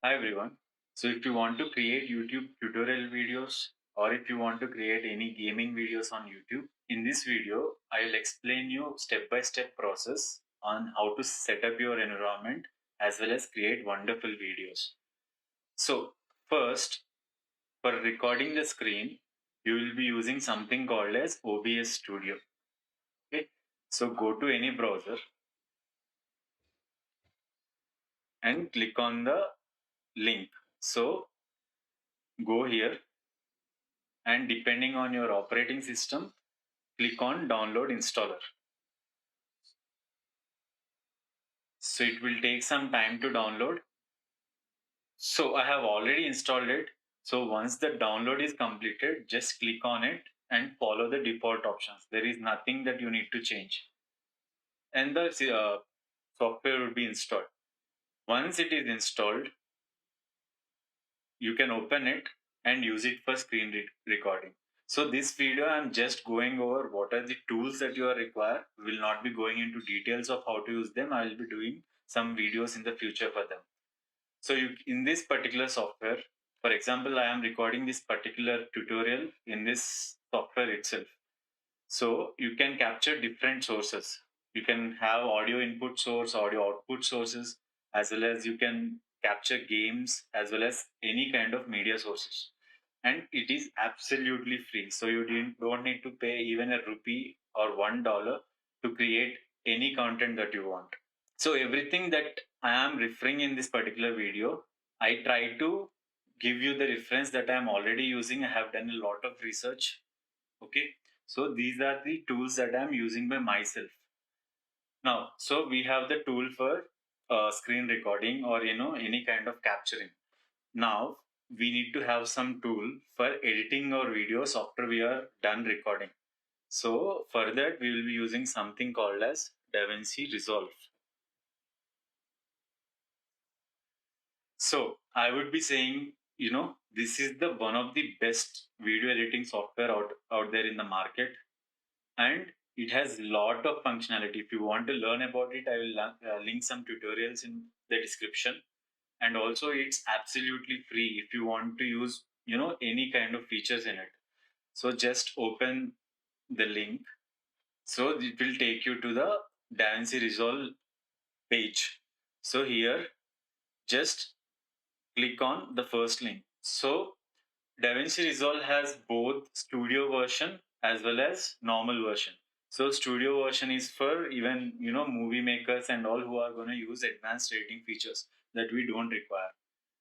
Hi everyone. So if you want to create YouTube tutorial videos or if you want to create any gaming videos on YouTube, in this video I will explain you step-by-step process on how to set up your environment as well as create wonderful videos. So first, for recording the screen, you will be using something called as OBS Studio. Okay. So go to any browser and click on the link. So go here and depending on your operating system, click on download installer. So it will take some time to download. So I have already installed it. So once the download is completed, just click on it and follow the default options. There is nothing that you need to change. And the software will be installed. Once it is installed, you can open it and use it for screen recording. So this video I'm just going over what are the tools that you are require. We will not be going into details of how to use them. I will be doing some videos in the future for them. So you, in this particular software, for example, I am recording this particular tutorial in this software itself. So you can capture different sources. You can have audio input source, audio output sources, as well as you can capture games as well as any kind of media sources. And it is absolutely free. So you don't need to pay even a rupee or $1 to create any content that you want. So everything that I am referring in this particular video, I try to give you the reference that I am already using. I have done a lot of research. Okay. So these are the tools that I'm using by myself. Now, so we have the tool for screen recording or any kind of capturing. Now we need to have some tool for editing our videos after we are done recording. So for that we will be using something called as DaVinci Resolve. So I would be saying, this is the one of the best video editing software out there in the market, and it has lot of functionality. If you want to learn about it, I will link some tutorials in the description. And also, it's absolutely free if you want to use, any kind of features in it. So just open the link. So it will take you to the DaVinci Resolve page. So here, just click on the first link. So DaVinci Resolve has both studio version as well as normal version. So studio version is for even movie makers and all who are going to use advanced editing features that we don't require.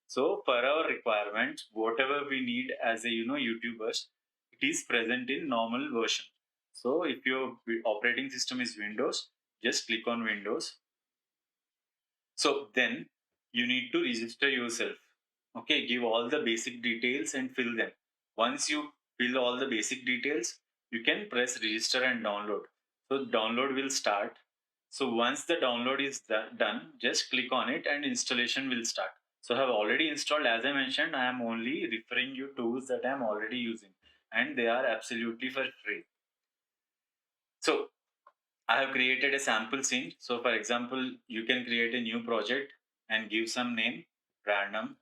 So for our requirements, whatever we need as a YouTubers, it is present in normal version. So if your operating system is Windows, just click on Windows. So then you need to register yourself. Okay, give all the basic details and fill them. Once you fill all the basic details, you can press register and download. So download will start. So once the download is done, just click on it and installation will start. So I have already installed. As I mentioned, I am only referring you tools that I am already using, and they are absolutely for free. So I have created a sample scene. So for example, you can create a new project and give some name, random,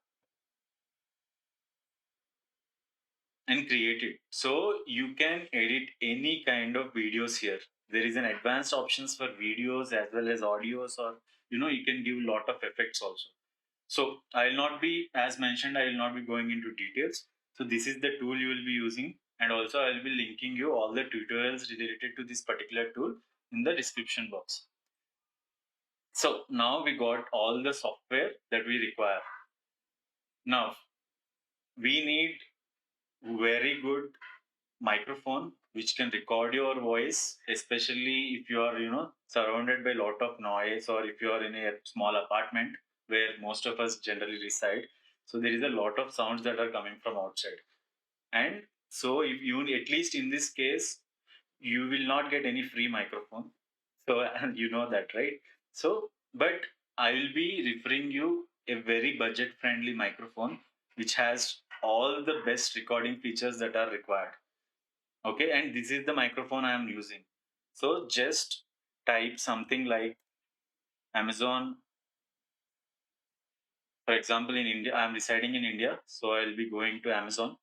and create it. So you can edit any kind of videos here. There is an advanced options for videos as well as audios, or you can give lot of effects also. So I will not be, as mentioned, I will not be going into details. So this is the tool you will be using, and also I will be linking you all the tutorials related to this particular tool in the description box. So now we got all the software that we require. Now we need very good microphone which can record your voice, especially if you are surrounded by a lot of noise, or if you are in a small apartment where most of us generally reside. So there is a lot of sounds that are coming from outside, and so if you, at least in this case, you will not get any free microphone. So and you know that, right? So but I will be referring you a very budget friendly microphone which has all the best recording features that are required. Okay, and this is the microphone I am using. So just type something like Amazon, For example, in India, I'm residing in India, so I'll be going to Amazon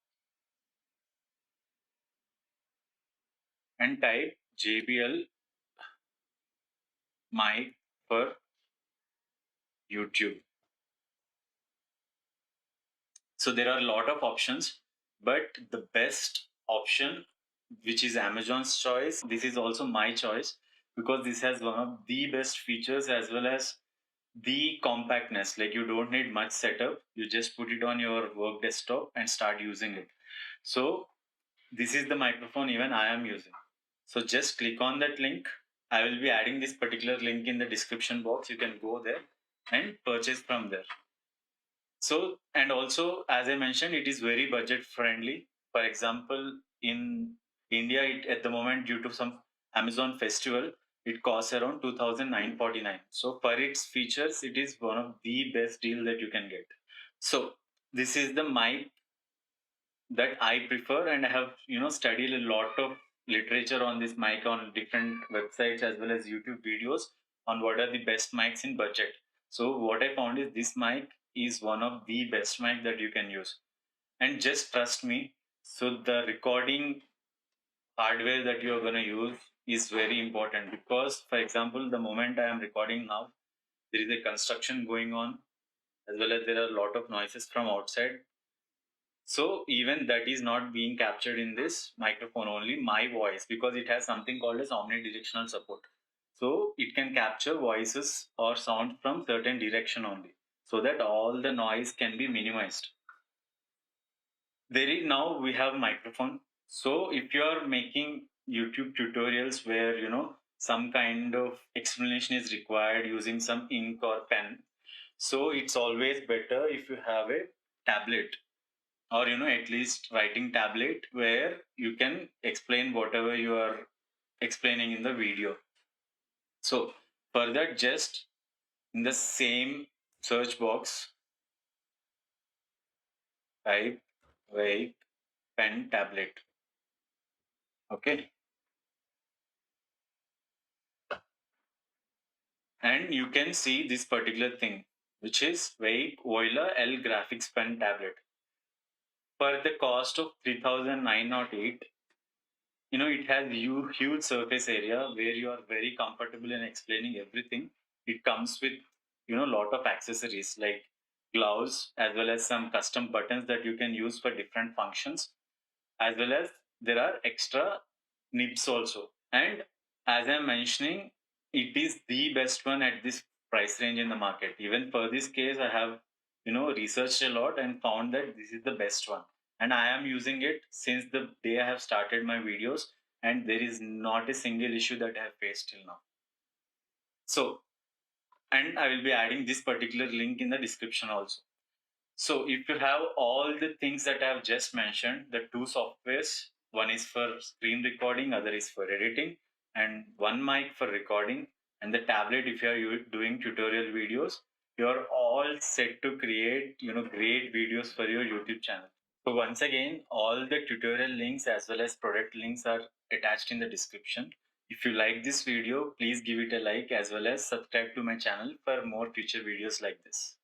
and type JBL mic for YouTube. So there are a lot of options, but the best option, which is Amazon's choice, this is also my choice because this has one of the best features as well as the compactness. Like you don't need much setup, you just put it on your work desktop and start using it. So this is the microphone even I am using. So just click on that link. I will be adding this particular link in the description box. You can go there and purchase from there. So, and also, as I mentioned, it is very budget friendly. For example, in India, at the moment, due to some Amazon festival, it costs around 2,949. So, for its features, it is one of the best deal that you can get. So, this is the mic that I prefer, and I have studied a lot of literature on this mic on different websites as well as YouTube videos on what are the best mics in budget. So what I found is this mic is one of the best mic that you can use, and just trust me. So the recording hardware that you are going to use is very important because, for example, the moment I am recording now, there is a construction going on as well as there are a lot of noises from outside. So even that is not being captured in this microphone, only my voice, because it has something called as omnidirectional support. So it can capture voices or sound from certain direction only, so that all the noise can be minimized. There is now we have microphone. So if you are making YouTube tutorials where some kind of explanation is required using some ink or pen, so it's always better if you have a tablet or at least writing tablet where you can explain whatever you are explaining in the video. So for that, just in the same search box type vape pen tablet. Okay, and you can see this particular thing, which is vape Voila L graphics pen tablet for the cost of 3,908. It has huge surface area where you are very comfortable in explaining everything. It comes with lot of accessories like gloves as well as some custom buttons that you can use for different functions, as well as there are extra nibs also. And as I'm mentioning, it is the best one at this price range in the market. Even for this case, I have researched a lot and found that this is the best one. And I am using it since the day I have started my videos, and there is not a single issue that I have faced till now. So, and I will be adding this particular link in the description also. So if you have all the things that I have just mentioned, the two softwares, one is for screen recording, other is for editing, and one mic for recording, and the tablet if you are doing tutorial videos, you are all set to create great videos for your YouTube channel. So once again, all the tutorial links as well as product links are attached in the description. If you like this video, please give it a like as well as subscribe to my channel for more future videos like this.